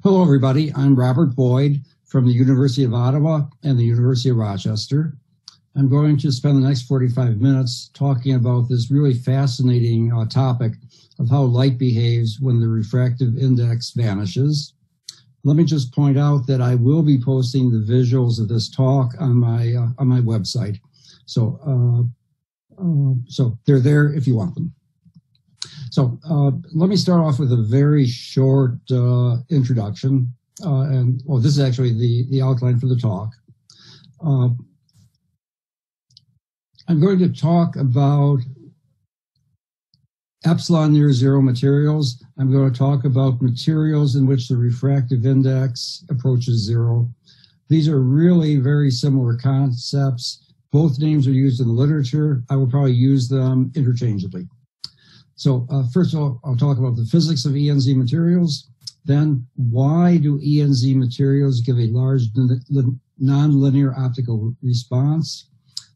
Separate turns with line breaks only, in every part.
Hello, everybody. I'm Robert Boyd from the University of Ottawa and the University of Rochester. I'm going to spend the next 45 minutes talking about this really fascinating topic of how light behaves when the refractive index vanishes. Let me just point out that I will be posting the visuals of this talk on my website. So they're there if you want them. So let me start off with a very short introduction. This is actually the outline for the talk. I'm going to talk about epsilon-near-zero materials. I'm going to talk about materials in which the refractive index approaches zero. These are really very similar concepts. Both names are used in the literature. I will probably use them interchangeably. So first of all, I'll talk about the physics of ENZ materials. Then, why do ENZ materials give a large nonlinear optical response?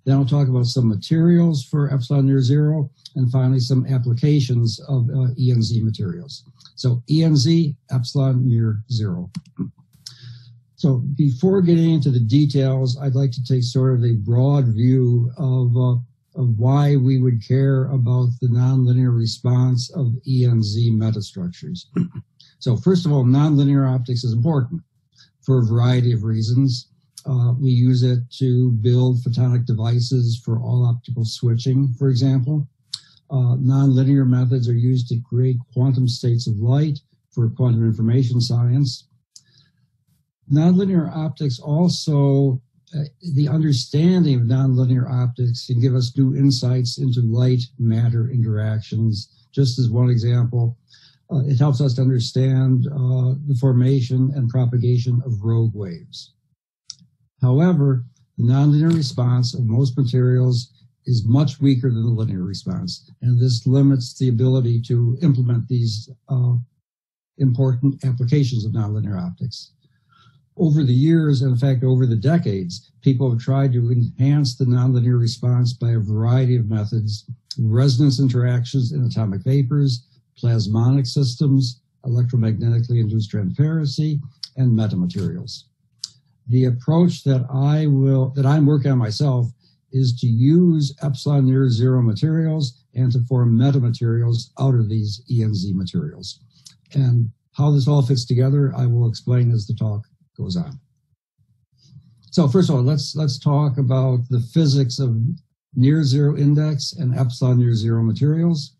Then I'll talk about some materials for epsilon-near-zero, and finally some applications of ENZ materials. So ENZ, epsilon-near-zero. So before getting into the details, I'd like to take sort of a broad view of why we would care about the nonlinear response of ENZ metastructures. So first of all, nonlinear optics is important for a variety of reasons. We use it to build photonic devices for all optical switching, for example. Nonlinear methods are used to create quantum states of light for quantum information science. Nonlinear optics also, the understanding of nonlinear optics can give us new insights into light-matter interactions. Just as one example, it helps us to understand the formation and propagation of rogue waves. However, the nonlinear response of most materials is much weaker than the linear response, and this limits the ability to implement these important applications of nonlinear optics. Over the years, in fact, over the decades, people have tried to enhance the nonlinear response by a variety of methods: resonance interactions in atomic vapors, plasmonic systems, electromagnetically induced transparency, and metamaterials. The approach that I'm working on myself is to use epsilon-near-zero materials and to form metamaterials out of these ENZ materials. And how this all fits together, I will explain as the talk goes on. So first of all, let's talk about the physics of near-zero index and epsilon-near-zero materials.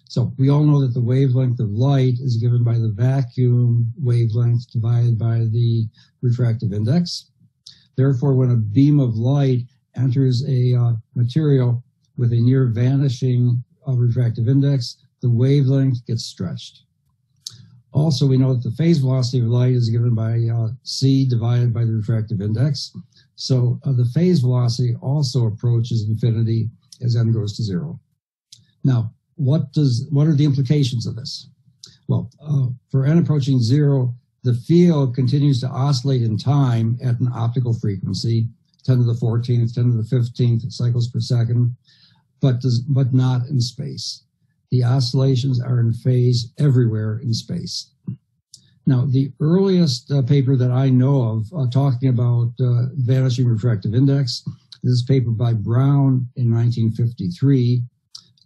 So we all know that the wavelength of light is given by the vacuum wavelength divided by the refractive index. Therefore, when a beam of light enters a material with a near vanishing refractive index, the wavelength gets stretched. Also, we know that the phase velocity of light is given by c divided by the refractive index. So the phase velocity also approaches infinity as n goes to zero. Now, what are the implications of this? Well, for n approaching zero, the field continues to oscillate in time at an optical frequency, 10 to the 14th, 10 to the 15th cycles per second, but not in space. The oscillations are in phase everywhere in space. Now, the earliest paper that I know of talking about vanishing refractive index, this is a paper by Brown in 1953.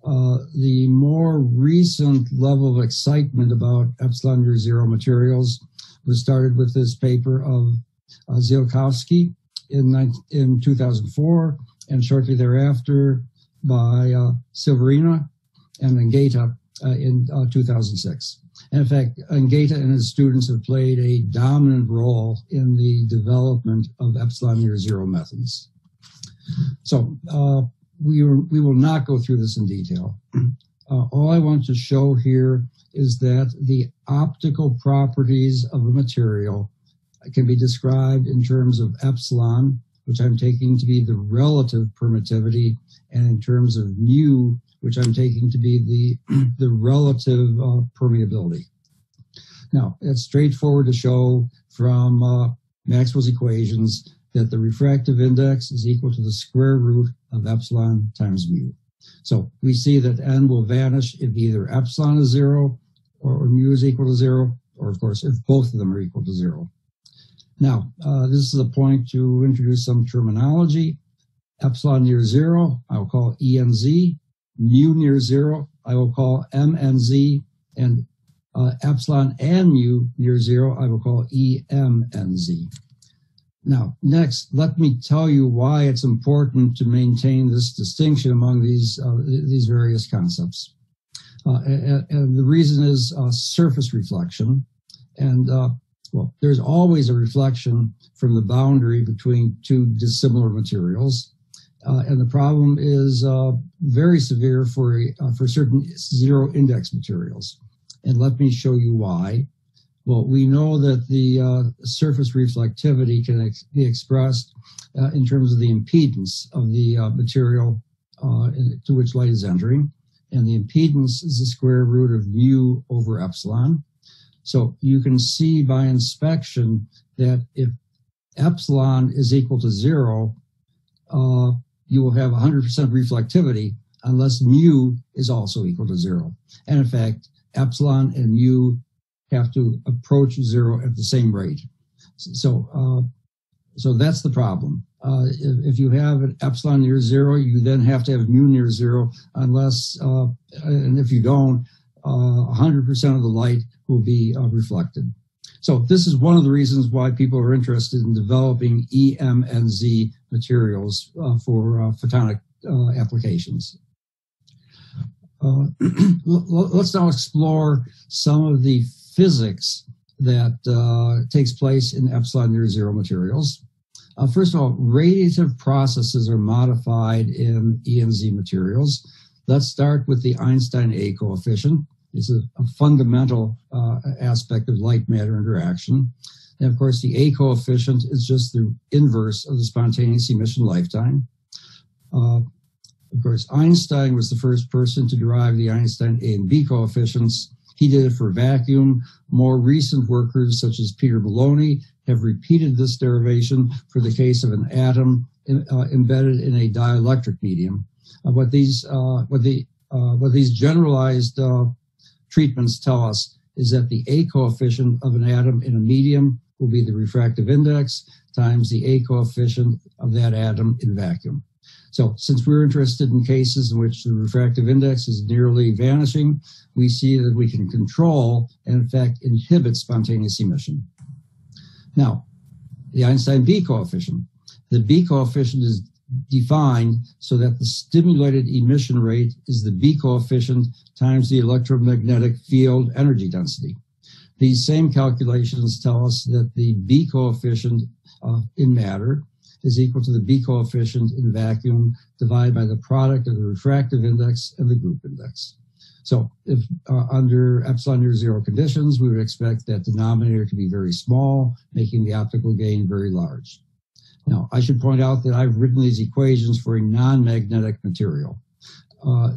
The more recent level of excitement about epsilon-near-zero materials was started with this paper of Ziolkowski in 2004, and shortly thereafter by Silverina and Ngeta in 2006. And in fact, Ngeta and his students have played a dominant role in the development of epsilon-near-zero methods. So we will not go through this in detail. All I want to show here is that the optical properties of a material can be described in terms of epsilon, which I'm taking to be the relative permittivity, and in terms of mu, which I'm taking to be the relative permeability. Now, it's straightforward to show from Maxwell's equations that the refractive index is equal to the square root of epsilon times mu. So we see that n will vanish if either epsilon is zero or mu is equal to zero, or of course, if both of them are equal to 0. Now, this is a point to introduce some terminology. Epsilon near 0, I will call ENZ. Mu near 0, I will call MNZ. And epsilon and mu near 0, I will call EMNZ. Now, next, let me tell you why it's important to maintain this distinction among these various concepts. And the reason is surface reflection. And, well, there's always a reflection from the boundary between two dissimilar materials. And the problem is very severe for certain zero index materials. And let me show you why. Well, we know that the surface reflectivity can be expressed in terms of the impedance of the material to which light is entering. And the impedance is the square root of mu over epsilon. So you can see by inspection that if epsilon is equal to 0, you will have 100% reflectivity unless mu is also equal to 0. And in fact, epsilon and mu have to approach 0 at the same rate. So that's the problem. If you have an epsilon near 0, you then have to have mu near 0 unless, and if you don't, 100% of the light will be reflected. So this is one of the reasons why people are interested in developing EMNZ materials for photonic applications. Let's now explore some of the physics that takes place in epsilon near 0 materials. First of all, radiative processes are modified in ENZ materials. Let's start with the Einstein A Coefficient. It's a fundamental aspect of light-matter interaction. And of course, the A coefficient is just the inverse of the spontaneous emission lifetime. Of course, Einstein was the first person to derive the Einstein A and B coefficients. He did it for vacuum. More recent workers, such as Peter Maloney, have repeated this derivation for the case of an atom embedded in a dielectric medium. What these generalized treatments tell us is that the A coefficient of an atom in a medium will be the refractive index times the A coefficient of that atom in vacuum. So since we're interested in cases in which the refractive index is nearly vanishing, we see that we can control and in fact inhibit spontaneous emission. Now, the Einstein B coefficient. The B coefficient is defined so that the stimulated emission rate is the B coefficient times the electromagnetic field energy density. These same calculations tell us that the B coefficient in matter is equal to the B coefficient in vacuum divided by the product of the refractive index and the group index. So if under epsilon near 0 conditions, we would expect that denominator to be very small, making the optical gain very large. Now, I should point out that I've written these equations for a non-magnetic material.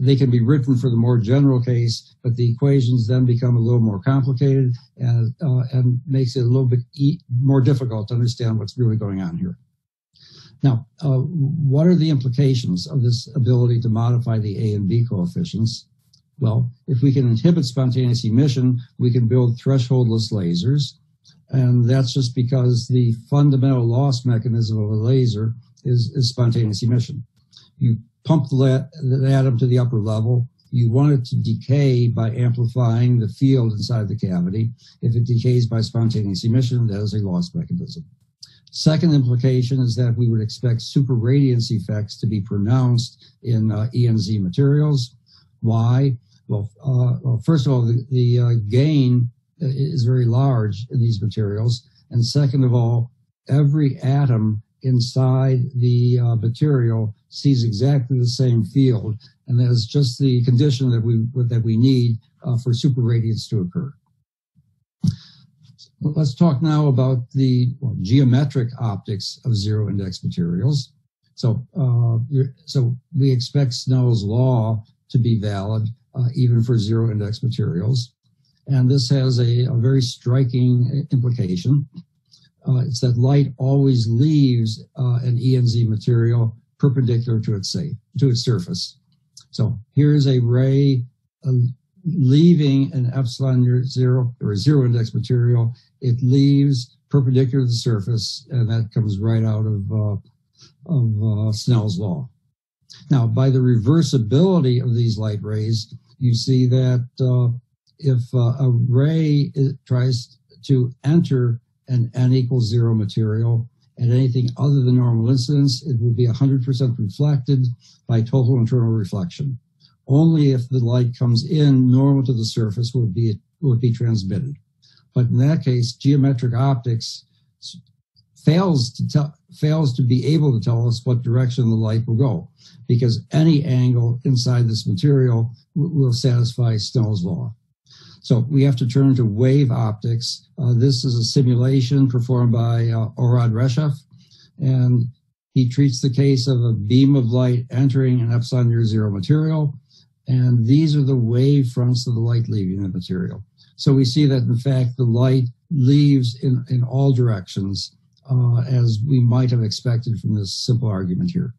They can be written for the more general case, but the equations then become a little more complicated and makes it a little bit more difficult to understand what's really going on here. Now, what are the implications of this ability to modify the A and B coefficients? Well, if we can inhibit spontaneous emission, we can build thresholdless lasers. And that's just because the fundamental loss mechanism of a laser is spontaneous emission. You pump the atom to the upper level. You want it to decay by amplifying the field inside the cavity. If it decays by spontaneous emission, that is a loss mechanism. Second implication is that we would expect superradiance effects to be pronounced in ENZ materials. Why? Well, first of all, the gain is very large in these materials. And second of all, every atom inside the material sees exactly the same field. And that is just the condition that we need for superradiance to occur. Let's talk now about the geometric optics of zero index materials. So we expect Snell's law to be valid even for zero index materials. And this has a very striking implication. It's that light always leaves an ENZ material perpendicular to its surface. So here's a ray leaving an epsilon-near-zero or zero index material, it leaves perpendicular to the surface, and that comes right out of Snell's law. Now, by the reversibility of these light rays, you see that if a ray tries to enter an n=0 material at anything other than normal incidence, it will be 100% reflected by total internal reflection. Only if the light comes in normal to the surface will it be transmitted. But in that case, geometric optics fails to be able to tell us what direction the light will go, because any angle inside this material will satisfy Snell's law. So we have to turn to wave optics. This is a simulation performed by Orad Reshev, and he treats the case of a beam of light entering an epsilon-near-zero material, and these are the wave fronts of the light leaving the material. So we see that, in fact, the light leaves in all directions, as we might have expected from this simple argument here.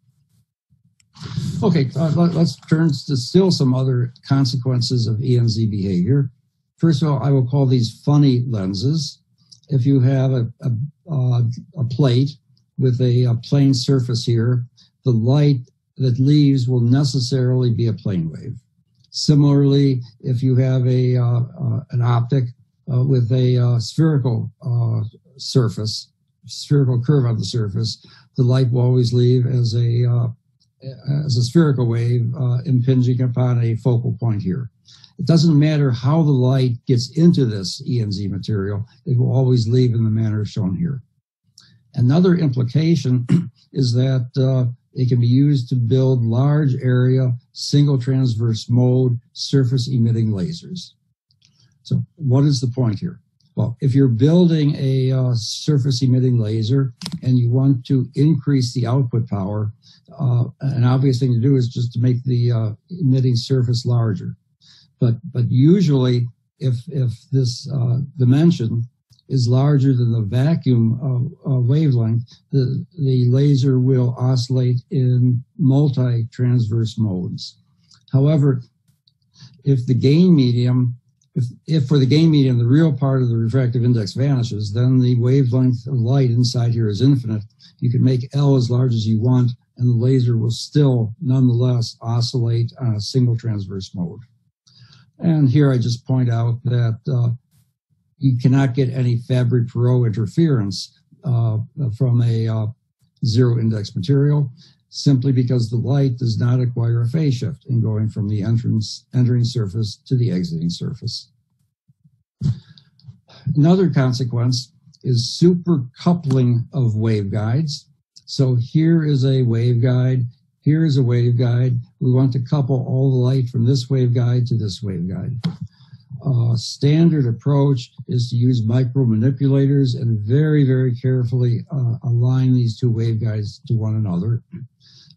Okay, let's turn to still some other consequences of ENZ behavior. First of all, I will call these funny lenses. If you have a plate with a plane surface here, the light that leaves will necessarily be a plane wave. Similarly, if you have an optic with a spherical surface, spherical curve on the surface, the light will always leave as a spherical wave impinging upon a focal point here. It doesn't matter how the light gets into this ENZ material, it will always leave in the manner shown here. Another implication is that it can be used to build large area, single transverse mode, surface emitting lasers. So what is the point here? Well, if you're building a surface emitting laser and you want to increase the output power, an obvious thing to do is just to make the emitting surface larger. But usually, if this dimension is larger than the vacuum wavelength, the laser will oscillate in multi-transverse modes. However, if the gain medium, if for the gain medium the real part of the refractive index vanishes, then the wavelength of light inside here is infinite. You can make L as large as you want, and the laser will still nonetheless oscillate on a single transverse mode. And here I just point out that you cannot get any Fabry-Perot interference from a zero index material, simply because the light does not acquire a phase shift in going from the entering surface to the exiting surface. Another consequence is supercoupling of waveguides. So here is a waveguide. Here is a waveguide. We want to couple all the light from this waveguide to this waveguide. Standard approach is to use micro-manipulators and very, very carefully align these two waveguides to one another.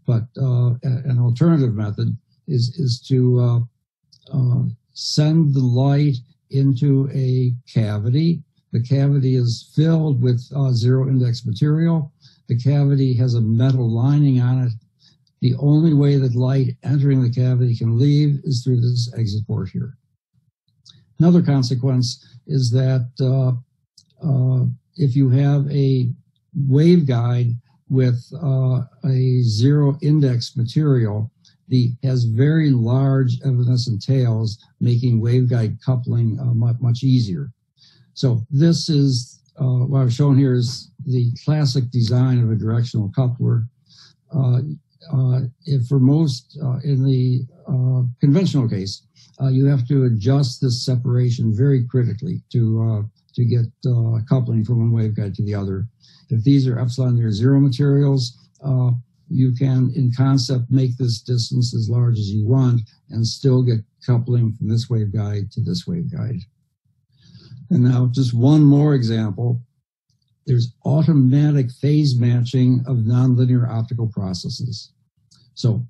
But an alternative method is to send the light into a cavity. The cavity is filled with zero index material. The cavity has a metal lining on it. The only way that light entering the cavity can leave is through this exit port here. Another consequence is that if you have a waveguide with a zero index material, has very large evanescent tails, making waveguide coupling much easier. So this is what I've shown here is the classic design of a directional coupler. If for most, in the conventional case, you have to adjust this separation very critically to get coupling from one waveguide to the other. If these are epsilon-near-zero materials, you can, in concept, make this distance as large as you want and still get coupling from this waveguide to this waveguide. And now just one more example. There's automatic phase matching of nonlinear optical processes. So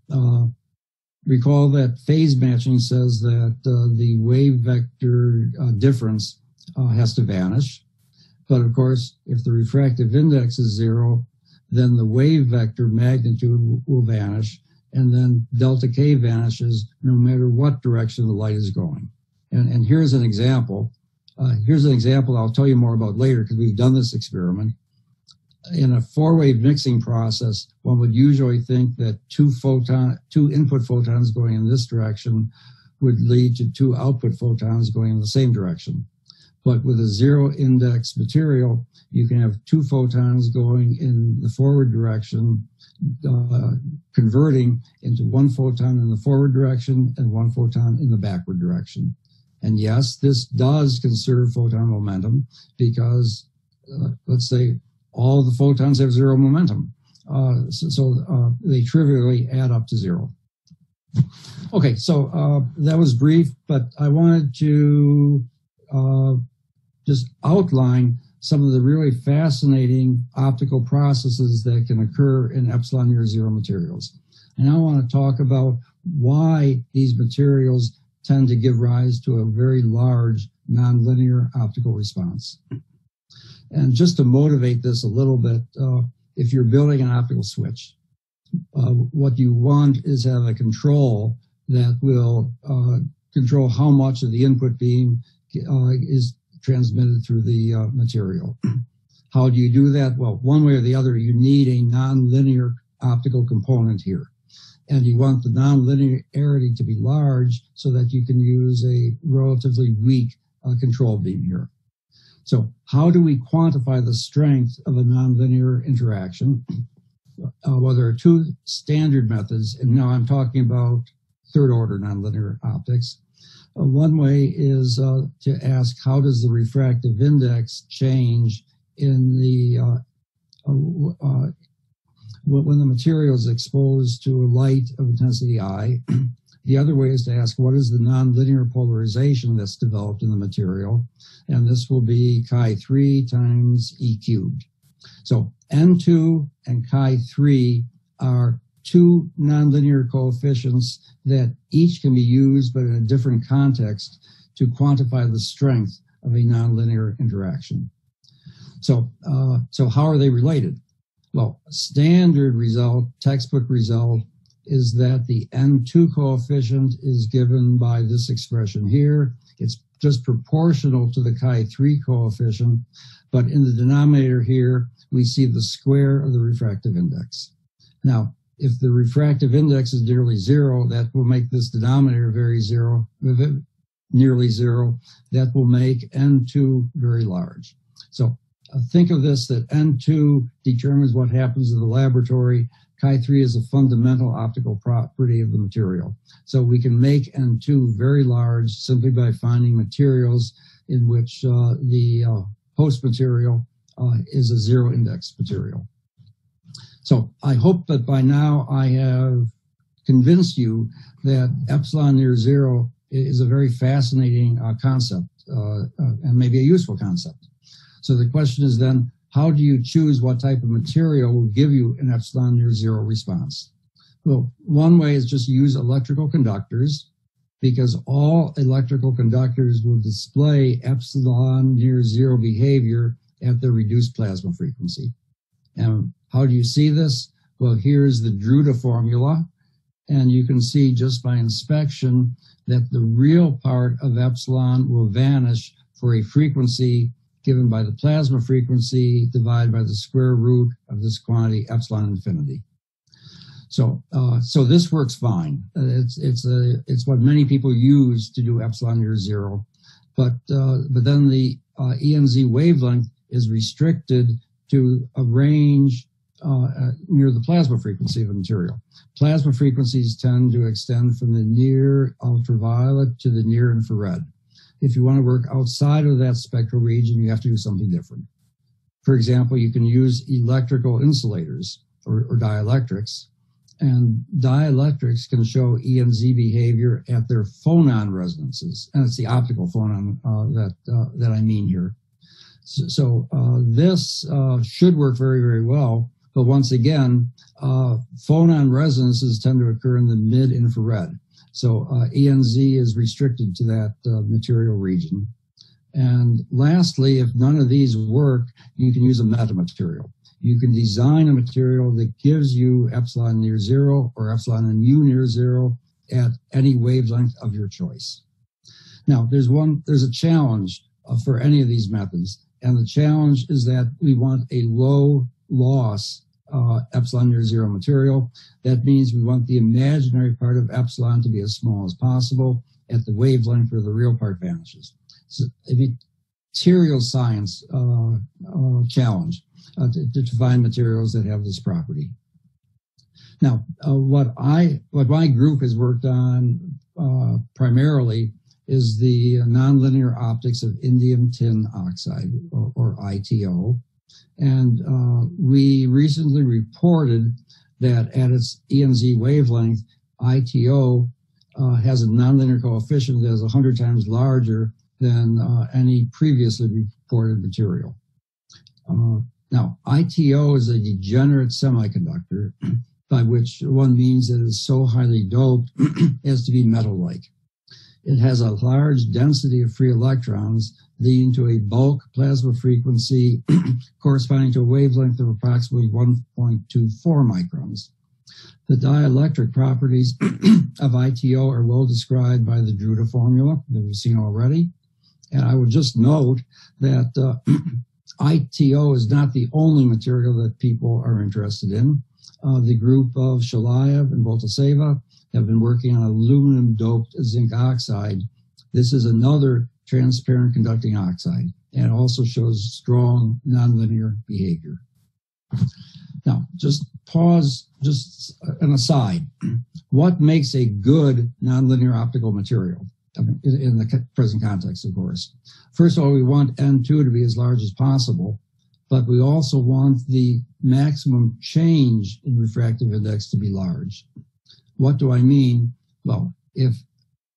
recall that phase matching says that the wave vector difference has to vanish. But of course, if the refractive index is zero, then the wave vector magnitude will vanish, and then delta K vanishes no matter what direction the light is going. And here's an example. I'll tell you more about later because we've done this experiment. In a four-wave mixing process, one would usually think that two input photons going in this direction would lead to two output photons going in the same direction. But with a zero index material, you can have two photons going in the forward direction, converting into one photon in the forward direction and one photon in the backward direction. And yes, this does conserve photon momentum because, let's say, all the photons have zero momentum. So they trivially add up to zero. Okay, so that was brief, but I wanted to just outline some of the really fascinating optical processes that can occur in epsilon-near-zero materials. And I want to talk about why these materials tend to give rise to a very large nonlinear optical response. And just to motivate this a little bit, if you're building an optical switch, what you want is have a control that will control how much of the input beam is transmitted through the material. How do you do that? Well, one way or the other, you need a nonlinear optical component here. And you want the nonlinearity to be large so that you can use a relatively weak control beam here. So how do we quantify the strength of a nonlinear interaction? Well, there are two standard methods, and now I'm talking about third-order nonlinear optics. One way is to ask, how does the refractive index change in the when the material is exposed to a light of intensity I? The other way is to ask, what is the nonlinear polarization that's developed in the material? And this will be chi3 times E cubed. So N2 and chi3 are two nonlinear coefficients that each can be used, but in a different context, to quantify the strength of a nonlinear interaction. So how are they related? Well, standard result, textbook result, is that the N2 coefficient is given by this expression here. It's just proportional to the chi3 coefficient, but in the denominator here, we see the square of the refractive index. Now, if the refractive index is nearly zero, that will make this denominator nearly zero. That will make N2 very large. So think of this, that N2 determines what happens in the laboratory. Chi3 is a fundamental optical property of the material. So we can make N2 very large simply by finding materials in which the host material is a zero index material. So I hope that by now I have convinced you that epsilon-near-zero is a very fascinating concept and maybe a useful concept. So the question is then, how do you choose what type of material will give you an epsilon-near-zero response? Well, one way is just use electrical conductors, because all electrical conductors will display epsilon-near-zero behavior at the reduced plasma frequency. And how do you see this? Well, here's the Drude formula, and you can see just by inspection that the real part of epsilon will vanish for a frequency given by the plasma frequency divided by the square root of this quantity epsilon infinity. So this works fine. It's what many people use to do epsilon-near-zero, but then the ENZ wavelength is restricted to a range near the plasma frequency of the material. Plasma frequencies tend to extend from the near ultraviolet to the near infrared. If you want to work outside of that spectral region, you have to do something different. For example, you can use electrical insulators or dielectrics, and dielectrics can show ENZ behavior at their phonon resonances, and it's the optical phonon that I mean here. So this should work very, very well, but once again, phonon resonances tend to occur in the mid-infrared. So ENZ is restricted to that material region. And lastly, if none of these work, you can use a metamaterial. You can design a material that gives you epsilon-near-zero or epsilon-mu-near-zero at any wavelength of your choice. Now, there's a challenge for any of these methods, and the challenge is that we want a low loss epsilon-near-zero material. That means we want the imaginary part of epsilon to be as small as possible at the wavelength where the real part vanishes. So a material science challenge to find materials that have this property. Now, what my group has worked on primarily is the nonlinear optics of indium tin oxide, or Iteo. And we recently reported that at its ENZ wavelength, Iteo has a nonlinear coefficient that is 100 times larger than any previously reported material. Now, Iteo is a degenerate semiconductor, by which one means it is so highly doped as to be metal-like. It has a large density of free electrons, leading to a bulk plasma frequency corresponding to a wavelength of approximately 1.24 microns. The dielectric properties of Iteo are well described by the Drude formula that we've seen already. And I would just note that Iteo is not the only material that people are interested in. The group of Shalayev and Boltaseva have been working on aluminum-doped zinc oxide. This is another transparent conducting oxide, and it also shows strong nonlinear behavior. Now, just pause, just an aside. What makes a good nonlinear optical material? I mean, in the present context, of course. First of all, we want N2 to be as large as possible, but we also want the maximum change in refractive index to be large. What do I mean? Well, if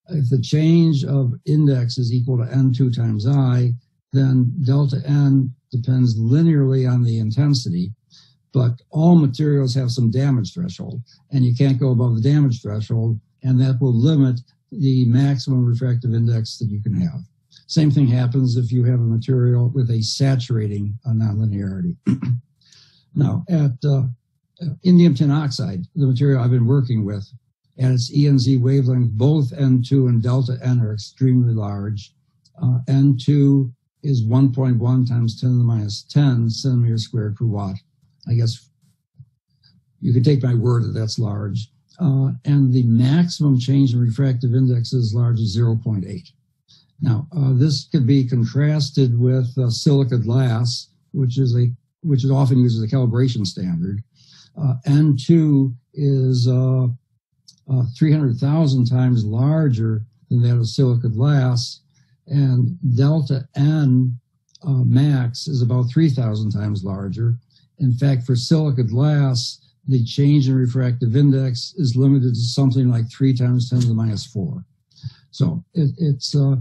the change of index is equal to N2 times I, then delta N depends linearly on the intensity, but all materials have some damage threshold, and you can't go above the damage threshold, and that will limit the maximum refractive index that you can have. Same thing happens if you have a material with a saturating nonlinearity. Now, at indium tin oxide, the material I've been working with, at its ENZ wavelength, both N2 and delta N are extremely large. N2 is 1.1 times 10 to the minus 10 centimeters squared per watt. I guess you could take my word that that's large. And the maximum change in refractive index is as large as 0.8. Now, this could be contrasted with silica glass, which is often used as a calibration standard. N2 is 300,000 times larger than that of silica glass, and delta N max is about 3,000 times larger. In fact, for silica glass, the change in refractive index is limited to something like 3 times 10 to the minus 4. So it's sort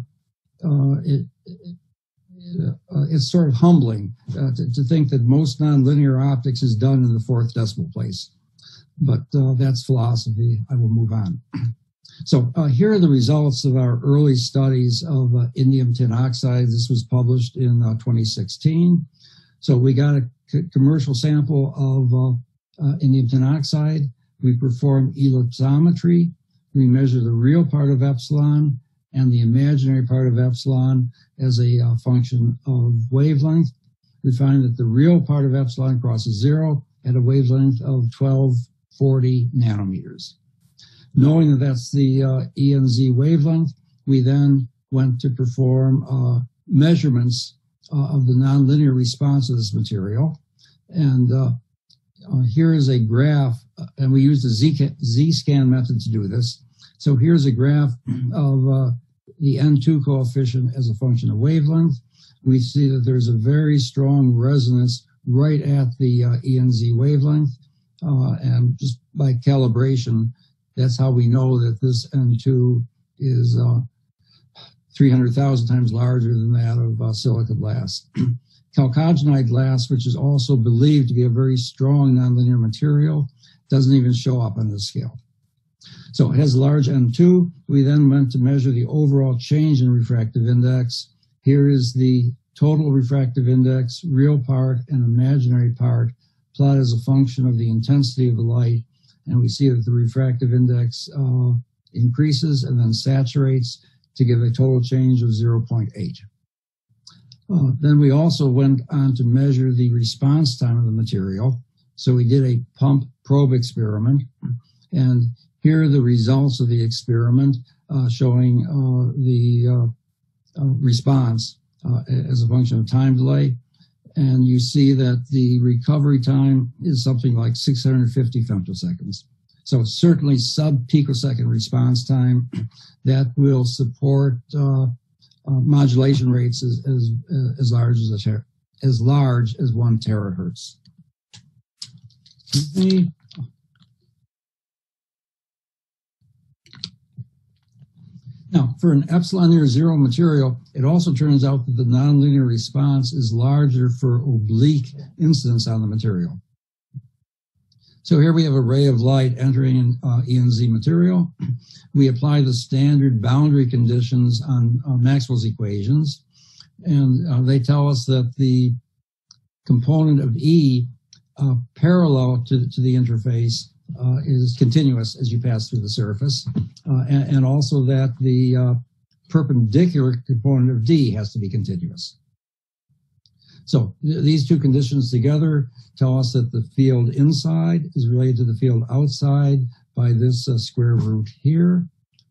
of humbling to think that most nonlinear optics is done in the 4th decimal place. But that's philosophy. I will move on. So here are the results of our early studies of indium tin oxide. This was published in 2016. So we got a commercial sample of indium tin oxide. We perform ellipsometry. We measure the real part of epsilon and the imaginary part of epsilon as a function of wavelength. We find that the real part of epsilon crosses 0 at a wavelength of 1240 nanometers. Knowing that that's the ENZ wavelength, we then went to perform measurements of the nonlinear response of this material. And here is a graph, and we used the Z-scan method to do this. So here's a graph of the N2 coefficient as a function of wavelength. We see that there's a very strong resonance right at the ENZ wavelength. And just by calibration, that's how we know that this N2 is 300,000 times larger than that of silica glass. Chalcogenide glass, which is also believed to be a very strong nonlinear material, doesn't even show up on this scale. So it has a large N2. We then went to measure the overall change in refractive index. Here is the total refractive index, real part and imaginary part, plotted as a function of the intensity of the light. And we see that the refractive index increases and then saturates to give a total change of 0.8. Then we also went on to measure the response time of the material. So we did a pump probe experiment, and here are the results of the experiment showing the response as a function of time delay. And you see that the recovery time is something like 650 femtoseconds. So certainly sub-picosecond response time that will support modulation rates as large as 1 terahertz. Now, for an epsilon-near-zero material, it also turns out that the nonlinear response is larger for oblique incidence on the material. So here we have a ray of light entering an ENZ material. We apply the standard boundary conditions on Maxwell's equations, and they tell us that the component of E parallel to the interface is continuous as you pass through the surface, and also that the perpendicular component of D has to be continuous. So these two conditions together tell us that the field inside is related to the field outside by this square root here.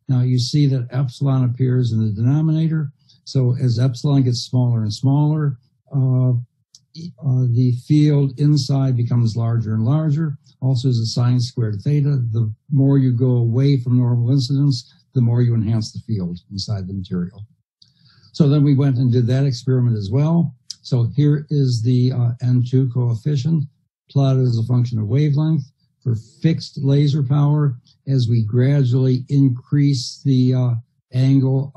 Now you see that epsilon appears in the denominator. So as epsilon gets smaller and smaller, the field inside becomes larger and larger. Also as a sine squared theta, the more you go away from normal incidence, the more you enhance the field inside the material. So then we went and did that experiment as well. So here is the N2 coefficient plotted as a function of wavelength for fixed laser power as we gradually increase the angle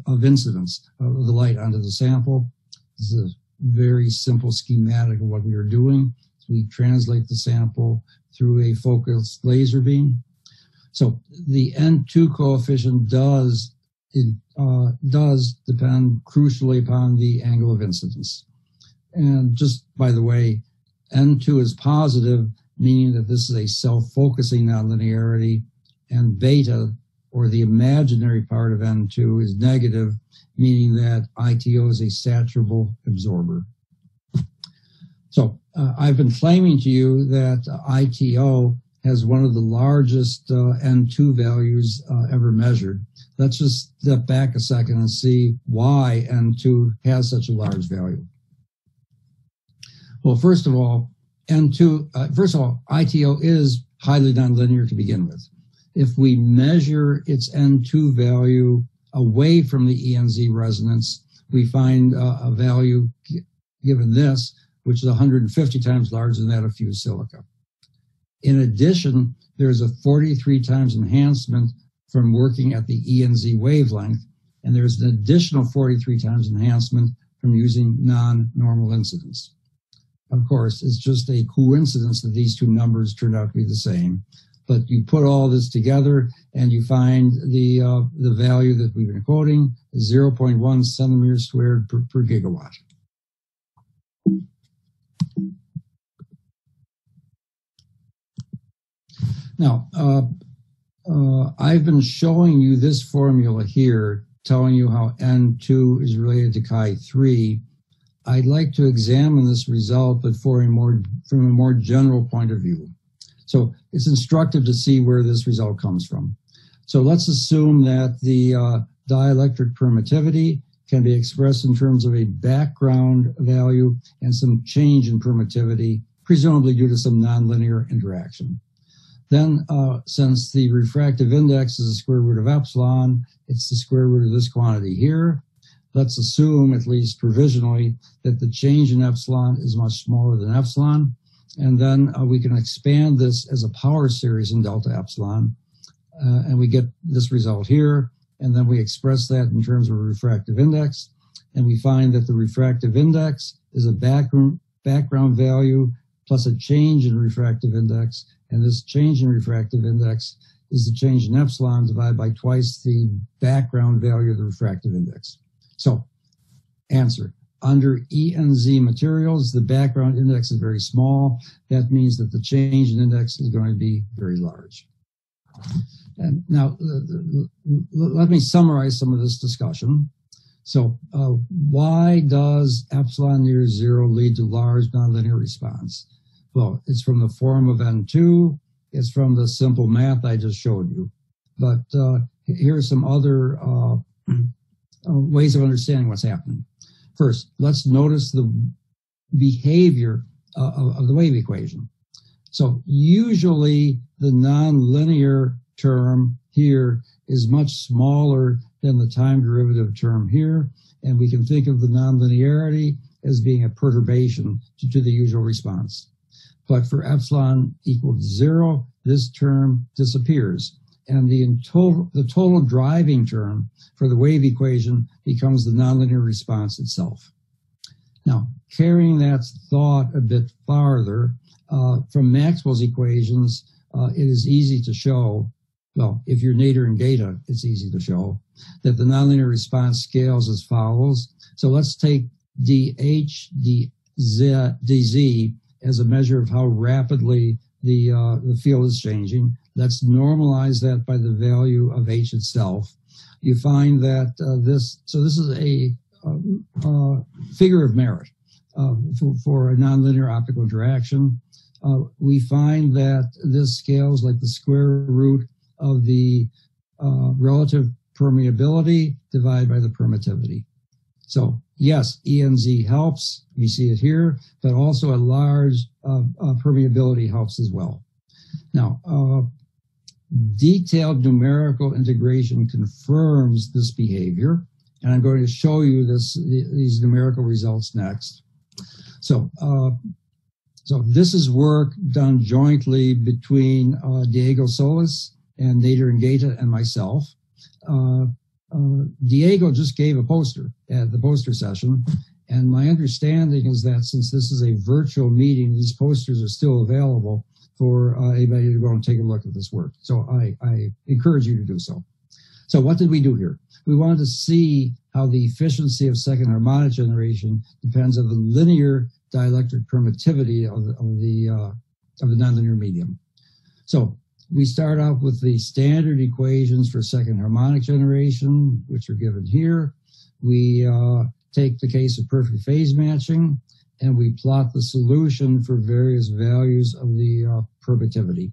of incidence of the light onto the sample. This is a very simple schematic of what we are doing. We translate the sample through a focused laser beam. So the N2 coefficient does depend crucially upon the angle of incidence. And just by the way, N2 is positive, meaning that this is a self-focusing nonlinearity, and beta, or the imaginary part of N2, is negative, meaning that Iteo is a saturable absorber. So I've been claiming to you that Iteo has one of the largest N2 values ever measured. Let's just step back a second and see why N2 has such a large value. Well, first of all, Iteo is highly nonlinear to begin with. If we measure its N2 value away from the ENZ resonance, we find a value given this, which is 150 times larger than that of fused silica. In addition, there's a 43 times enhancement from working at the ENZ wavelength, and there's an additional 43 times enhancement from using non-normal incidence. Of course, it's just a coincidence that these two numbers turned out to be the same. But you put all this together and you find the value that we've been quoting, 0.1 centimeters squared per gigawatt. Now, I've been showing you this formula here, telling you how N2 is related to chi3. I'd like to examine this result, but from a more general point of view. So it's instructive to see where this result comes from. So let's assume that the dielectric permittivity can be expressed in terms of a background value and some change in permittivity, presumably due to some nonlinear interaction. Then, since the refractive index is the square root of epsilon, it's the square root of this quantity here. Let's assume, at least provisionally, that the change in epsilon is much smaller than epsilon. And then we can expand this as a power series in delta epsilon. And we get this result here. And then we express that in terms of a refractive index. And we find that the refractive index is a background value plus a change in refractive index. And this change in refractive index is the change in epsilon divided by twice the background value of the refractive index. So, answer. Under ENZ materials, the background index is very small. That means that the change in index is going to be very large. And now, let me summarize some of this discussion. So, why does epsilon-near-zero lead to large nonlinear response? Well, it's from the form of N2. It's from the simple math I just showed you. But here are some other ways of understanding what's happening. First, let's notice the behavior of the wave equation. So usually the nonlinear term here is much smaller than the time derivative term here, and we can think of the nonlinearity as being a perturbation to the usual response. But for epsilon equals 0, this term disappears, and the total driving term for the wave equation becomes the nonlinear response itself. Now, carrying that thought a bit farther, from Maxwell's equations, it is easy to show, well, if you're Nader and Gata, it's easy to show, that the nonlinear response scales as follows. So let's take dH dz as a measure of how rapidly the field is changing. Let's normalize that by the value of h itself. You find that this is a figure of merit for a nonlinear optical interaction. We find that this scales like the square root of the relative permeability divided by the permittivity. So yes, ENZ helps, we see it here, but also a large permeability helps as well. Now, detailed numerical integration confirms this behavior, and I'm going to show you these numerical results next. So this is work done jointly between Diego Solis and Nader and Gata and myself. Diego just gave a poster at the poster session, and my understanding is that since this is a virtual meeting, these posters are still available for anybody to go and take a look at this work. So I encourage you to do so. So what did we do here? We wanted to see how the efficiency of second harmonic generation depends on the linear dielectric permittivity of the nonlinear medium. So we start out with the standard equations for second harmonic generation, which are given here. We take the case of perfect phase matching, and we plot the solution for various values of the permittivity.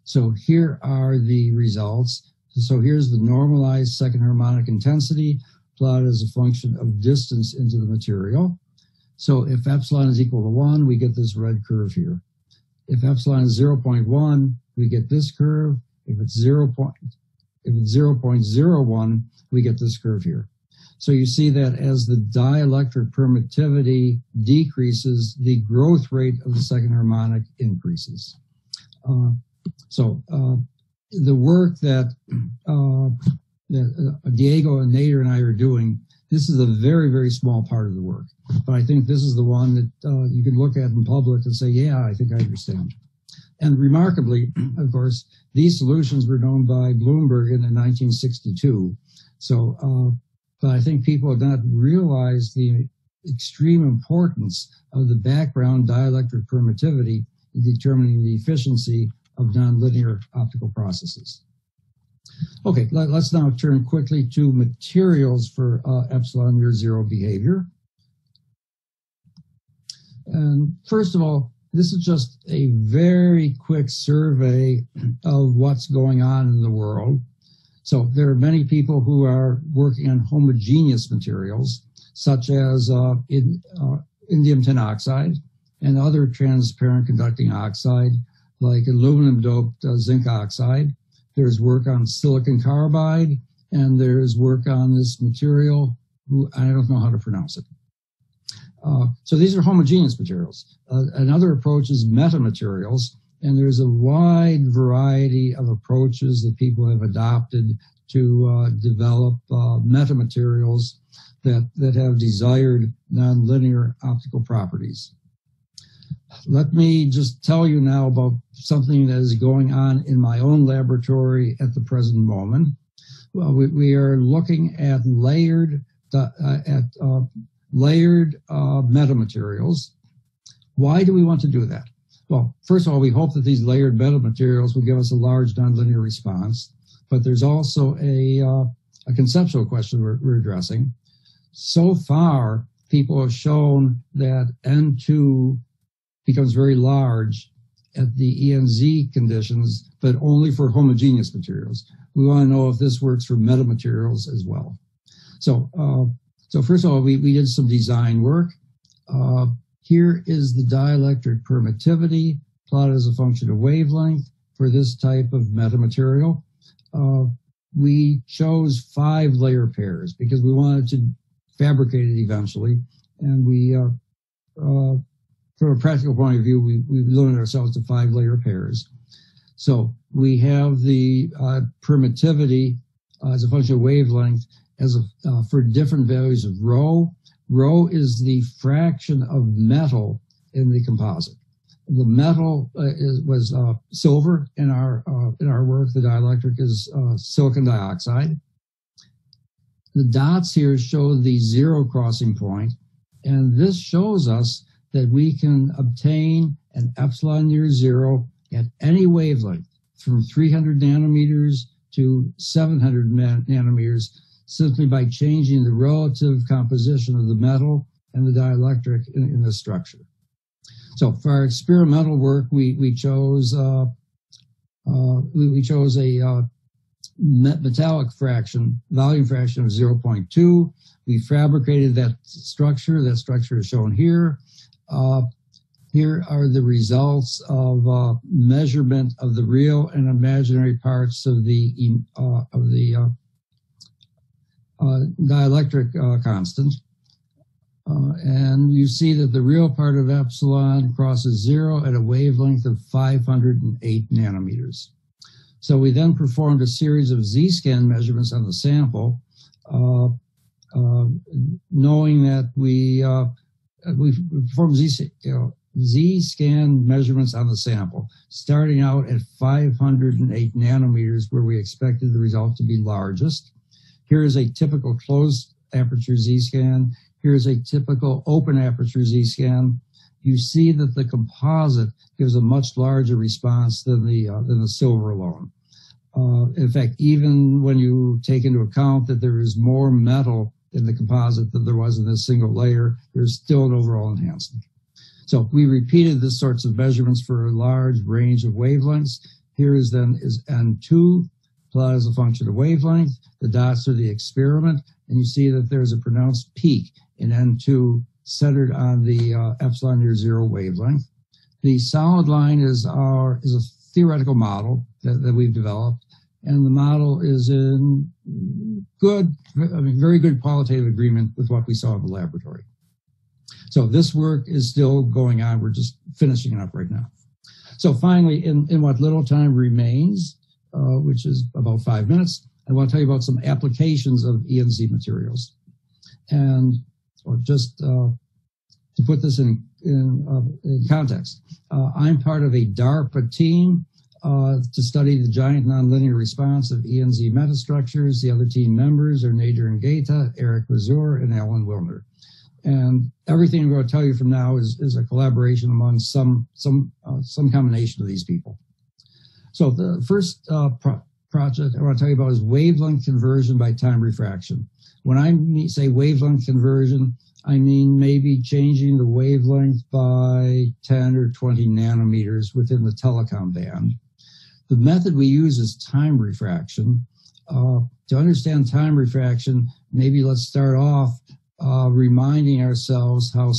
So here are the results. So here's the normalized second harmonic intensity plotted as a function of distance into the material. So if epsilon is equal to 1, we get this red curve here. If epsilon is 0.1, we get this curve. If it's 0.01, we get this curve here. So you see that as the dielectric permittivity decreases, the growth rate of the second harmonic increases. The work that Diego and Nader and I are doing, this is a very, very small part of the work. But I think this is the one that you can look at in public and say, yeah, I think I understand. And remarkably, of course, these solutions were known by Bloomberg in 1962. So, but I think people have not realized the extreme importance of the background dielectric permittivity in determining the efficiency of nonlinear optical processes. Okay, let's now turn quickly to materials for epsilon-near-zero behavior. And first of all, this is just a very quick survey of what's going on in the world. So there are many people who are working on homogeneous materials, such as indium tin oxide and other transparent conducting oxide, like aluminum-doped zinc oxide. There's work on silicon carbide, and there's work on this material, I don't know how to pronounce it. So these are homogeneous materials. Another approach is metamaterials, and there's a wide variety of approaches that people have adopted to develop metamaterials that have desired nonlinear optical properties. Let me just tell you now about something that is going on in my own laboratory at the present moment. Well, we are looking at layered metamaterials. Why do we want to do that? Well, first of all, we hope that these layered metamaterials will give us a large nonlinear response, but there's also a conceptual question we're addressing. So far, people have shown that N2 becomes very large at the ENZ conditions, but only for homogeneous materials. We want to know if this works for metamaterials as well. So first of all, we did some design work. Here is the dielectric permittivity plotted as a function of wavelength for this type of metamaterial. We chose 5 layer pairs because we wanted to fabricate it eventually. And we, from a practical point of view, we limited ourselves to 5 layer pairs. So we have the permittivity as a function of wavelength as for different values of rho. Rho is the fraction of metal in the composite. The metal was silver in our work. The dielectric is silicon dioxide. The dots here show the zero crossing point, and this shows us that we can obtain an epsilon near zero at any wavelength from 300 nanometers to 700 nanometers simply by changing the relative composition of the metal and the dielectric in the structure. So for our experimental work, we chose a metallic fraction, volume fraction of 0.2. We fabricated that structure. That structure is shown here. Here are the results of measurement of the real and imaginary parts of the dielectric constant. And you see that the real part of epsilon crosses 0 at a wavelength of 508 nanometers. So we then performed a series of Z-scan measurements on the sample, knowing that we performed Z-scan measurements on the sample, starting out at 508 nanometers, where we expected the result to be largest. Here is a typical closed aperture Z-scan. Here's a typical open aperture Z-scan. You see that the composite gives a much larger response than the silver alone. In fact, even when you take into account that there is more metal in the composite than there was in this single layer, there's still an overall enhancement. So we repeated this sorts of measurements for a large range of wavelengths. Here is N2 plotted as a function of wavelength. The dots are the experiment, and you see that there's a pronounced peak in N2 centered on the epsilon near zero wavelength. The solid line is a theoretical model that we've developed, and the model is in very good qualitative agreement with what we saw in the laboratory. So this work is still going on. We're just finishing it up right now. So finally, in what little time remains, which is about 5 minutes, I want to tell you about some applications of ENZ materials. And just to put this in context, I'm part of a DARPA team to study the giant nonlinear response of ENZ metastructures. The other team members are Nader Ngata, Eric Razor, and Alan Wilner. And everything I'm going to tell you from now is a collaboration among some combination of these people. So the first project I want to tell you about is wavelength conversion by time refraction. When I say wavelength conversion, I mean maybe changing the wavelength by 10 or 20 nanometers within the telecom band. The method we use is time refraction. To understand time refraction, maybe let's start off reminding ourselves how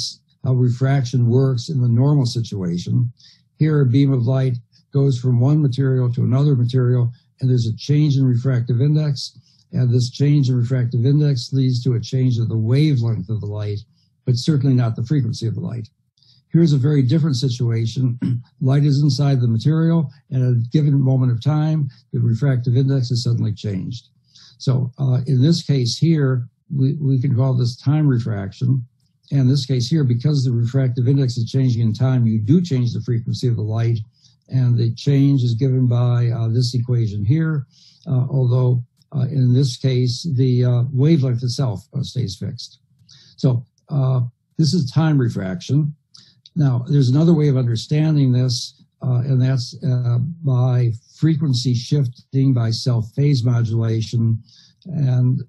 refraction works in the normal situation. Here, a beam of light goes from one material to another material, and there's a change in refractive index. And this change in refractive index leads to a change of the wavelength of the light, but certainly not the frequency of the light. Here's a very different situation. Light is inside the material, and at a given moment of time, the refractive index is suddenly changed. So in this case here, we can call this time refraction. And in this case here, because the refractive index is changing in time, you do change the frequency of the light, and the change is given by this equation here, although in this case, the wavelength itself stays fixed. So this is time refraction. Now, there's another way of understanding this, and that's by frequency shifting by self-phase modulation. And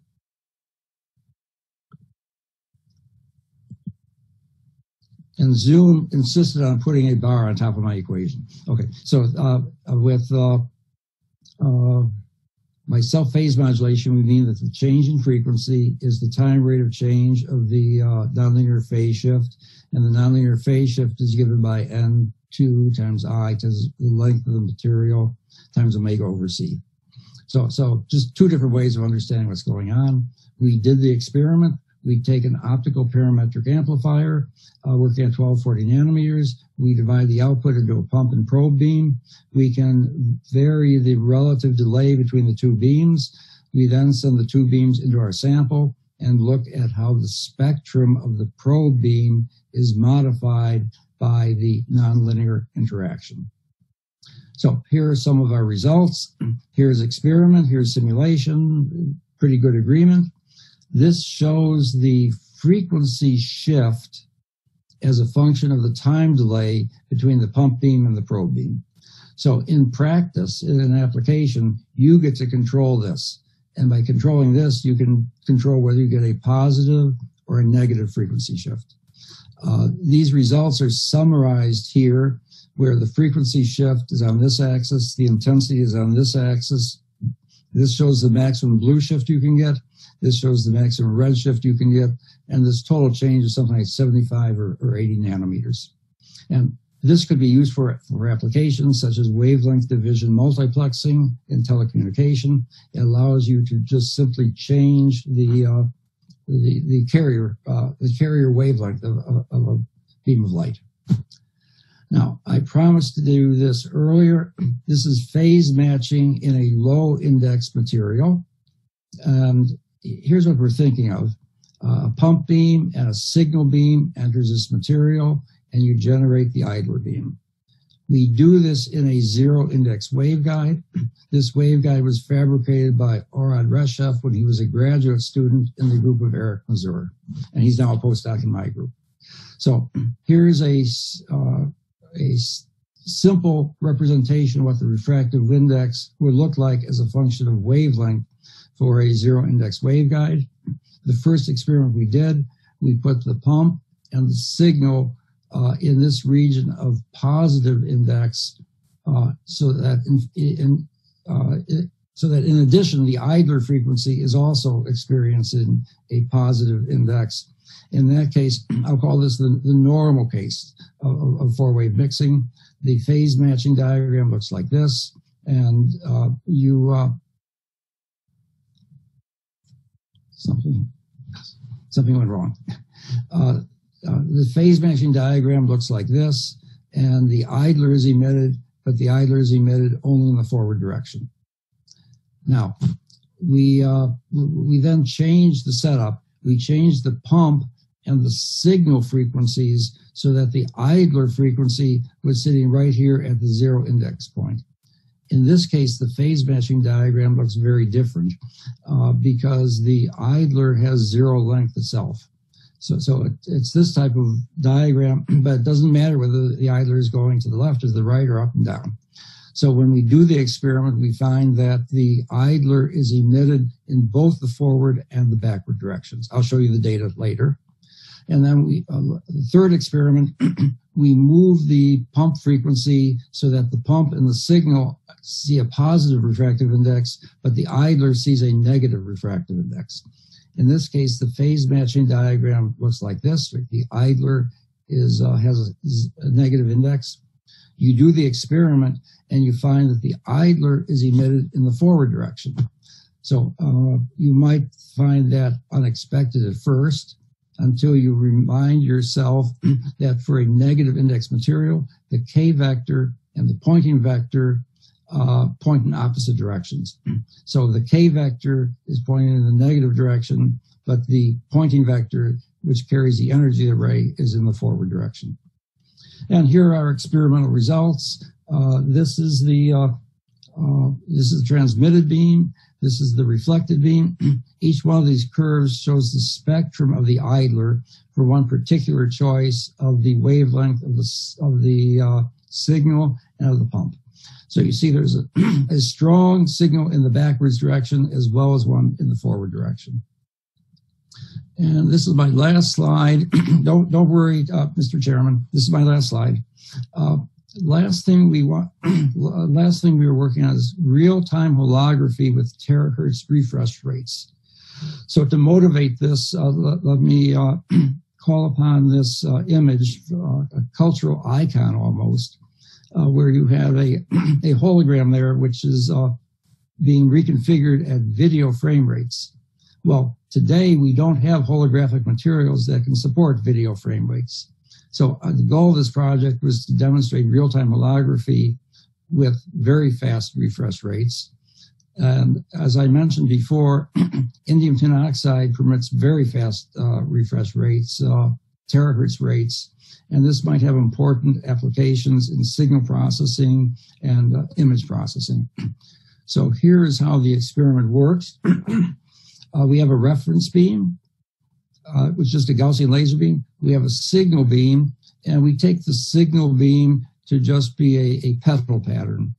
Zoom insisted on putting a bar on top of my equation. Okay, so with by self-phase modulation, we mean that the change in frequency is the time rate of change of the nonlinear phase shift, and the nonlinear phase shift is given by N2 times I times the length of the material times omega over C. So just two different ways of understanding what's going on. We did the experiment. We take an optical parametric amplifier working at 1240 nanometers. We divide the output into a pump and probe beam. We can vary the relative delay between the two beams. We then send the two beams into our sample and look at how the spectrum of the probe beam is modified by the nonlinear interaction. So here are some of our results. Here's experiment, here's simulation, pretty good agreement. This shows the frequency shift as a function of the time delay between the pump beam and the probe beam. So in practice, in an application, you get to control this. And by controlling this, you can control whether you get a positive or a negative frequency shift. These results are summarized here, where the frequency shift is on this axis, the intensity is on this axis. This shows the maximum blue shift you can get. This shows the maximum red shift you can get. And this total change is something like 75 or 80 nanometers. And this could be used for applications such as wavelength division multiplexing in telecommunication. It allows you to just simply change the carrier wavelength of a beam of light. Now, I promised to do this earlier. This is phase matching in a low index material. And here's what we're thinking of. A pump beam and a signal beam enters this material, and you generate the idler beam. We do this in a zero index waveguide. This waveguide was fabricated by Orad Reshef when he was a graduate student in the group of Eric Mazur, and he's now a postdoc in my group. So here's a simple representation of what the refractive index would look like as a function of wavelength for a zero index waveguide. The first experiment we did, we put the pump and the signal in this region of positive index, so that in addition, the idler frequency is also experiencing a positive index. In that case, I'll call this the normal case of four-wave mixing. The phase matching diagram looks like this, and something went wrong. The phase matching diagram looks like this, and the idler is emitted, but the idler is emitted only in the forward direction. Now, we then changed the setup. We changed the pump and the signal frequencies so that the idler frequency was sitting right here at the zero index point. In this case, the phase matching diagram looks very different because the idler has zero length itself. So it's this type of diagram, but it doesn't matter whether the idler is going to the left or the right or up and down. So when we do the experiment, we find that the idler is emitted in both the forward and the backward directions. I'll show you the data later. And then the third experiment, we move the pump frequency so that the pump and the signal see a positive refractive index, but the idler sees a negative refractive index. In this case, the phase matching diagram looks like this. The idler has a negative index. You do the experiment and you find that the idler is emitted in the forward direction. So you might find that unexpected at first until you remind yourself that for a negative index material, the K vector and the pointing vector point in opposite directions. So the K vector is pointing in the negative direction, but the pointing vector, which carries the energy of the ray, is in the forward direction. And here are our experimental results. This is the transmitted beam. This is the reflected beam. Each one of these curves shows the spectrum of the idler for one particular choice of the wavelength of the signal and of the pump. So you see there's a strong signal in the backwards direction as well as one in the forward direction. And this is my last slide. Don't worry, Mr. Chairman. This is my last slide. Last thing we were working on is real-time holography with terahertz refresh rates. So to motivate this, let me call upon this image, a cultural icon almost, where you have a hologram there, which is being reconfigured at video frame rates. Well, today we don't have holographic materials that can support video frame rates. So the goal of this project was to demonstrate real-time holography with very fast refresh rates. And as I mentioned before, indium tin oxide permits very fast refresh rates, terahertz rates, and this might have important applications in signal processing and image processing. So here is how the experiment works. We have a reference beam, which is just a Gaussian laser beam. We have a signal beam, and we take the signal beam to just be a petal pattern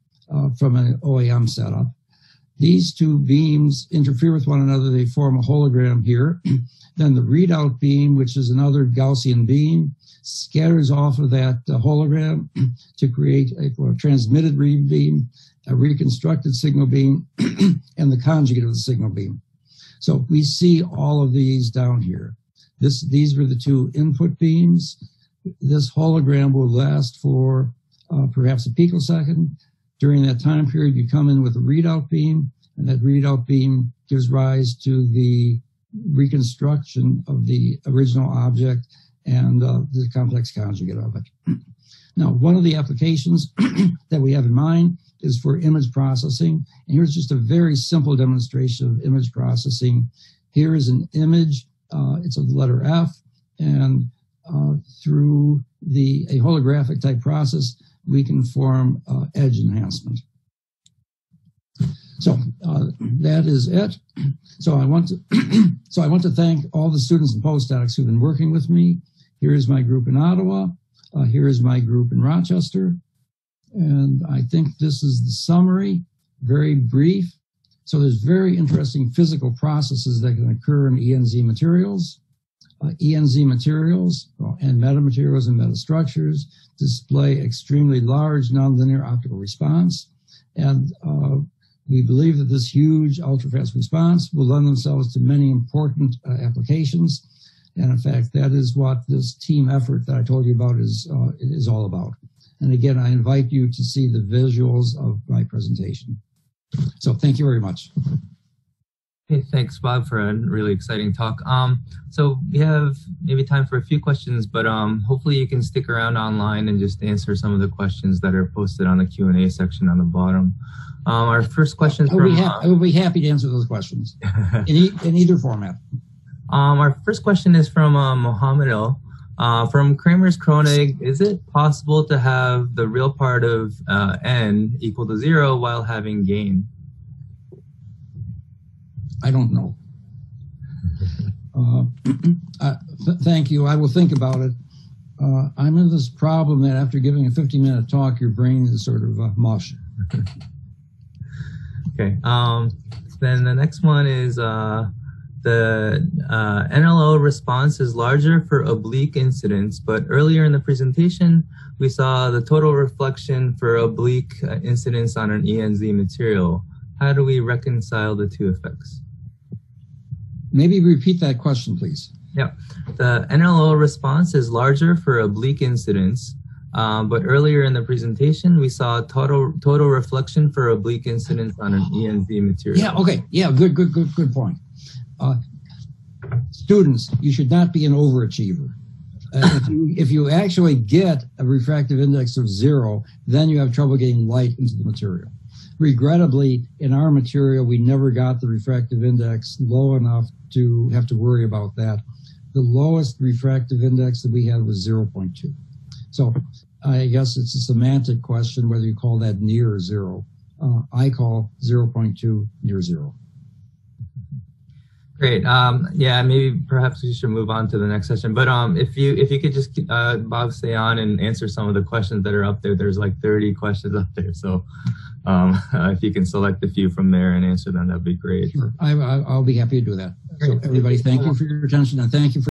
from an OAM setup. These two beams interfere with one another. They form a hologram here. Then the readout beam, which is another Gaussian beam, scatters off of that hologram to create a transmitted read beam, a reconstructed signal beam, and the conjugate of the signal beam. So we see all of these down here. These were the two input beams. This hologram will last for perhaps a picosecond. During that time period, you come in with a readout beam, and that readout beam gives rise to the reconstruction of the original object and the complex conjugate of it. Now, one of the applications that we have in mind is for image processing. And here's just a very simple demonstration of image processing. Here is an image. It's of the letter F, and through a holographic type process, we can form edge enhancement. So that is it. So I want to thank all the students and postdocs who've been working with me. Here is my group in Ottawa. Here is my group in Rochester. And I think this is the summary, very brief. So there's very interesting physical processes that can occur in ENZ materials. ENZ materials and metamaterials and metastructures display extremely large nonlinear optical response. And we believe that this huge ultrafast response will lend themselves to many important applications. And in fact, that is what this team effort that I told you about is all about. And again, I invite you to see the visuals of my presentation. So thank you very much.
Okay, thanks, Bob, for a really exciting talk. So we have maybe time for a few questions, but hopefully you can stick around online and just answer some of the questions that are posted on the Q&A section on the bottom. Our first question
I will be happy to answer those questions in either format.
Our first question is from Mohammed El. From Kramer's Kronig, is it possible to have the real part of n equal to 0 while having gain?
I don't know. Thank you. I will think about it. I'm in this problem that after giving a 15-minute talk, your brain is sort of mush.
Okay. Then the next one is the NLO response is larger for oblique incidence, but earlier in the presentation, we saw the total reflection for oblique incidence on an ENZ material. How do we reconcile the two effects?
Maybe repeat that question, please.
Yeah, the NLO response is larger for oblique incidence, but earlier in the presentation, we saw total reflection for oblique incidence on an ENZ material.
Yeah, okay. Yeah, good point. Students, you should not be an overachiever. If you actually get a refractive index of 0, then you have trouble getting light into the material. Regrettably, in our material, we never got the refractive index low enough to have to worry about that. The lowest refractive index that we had was 0.2. So I guess it's a semantic question whether you call that near 0. I call 0.2 near 0.
Great. Yeah, maybe perhaps we should move on to the next session. But if you could just Bob, stay on and answer some of the questions that are up there. There's like 30 questions up there, so if you can select a few from there and answer them, that'd be great.
Sure, I'll be happy to do that. So everybody, thank you for your attention, and thank you for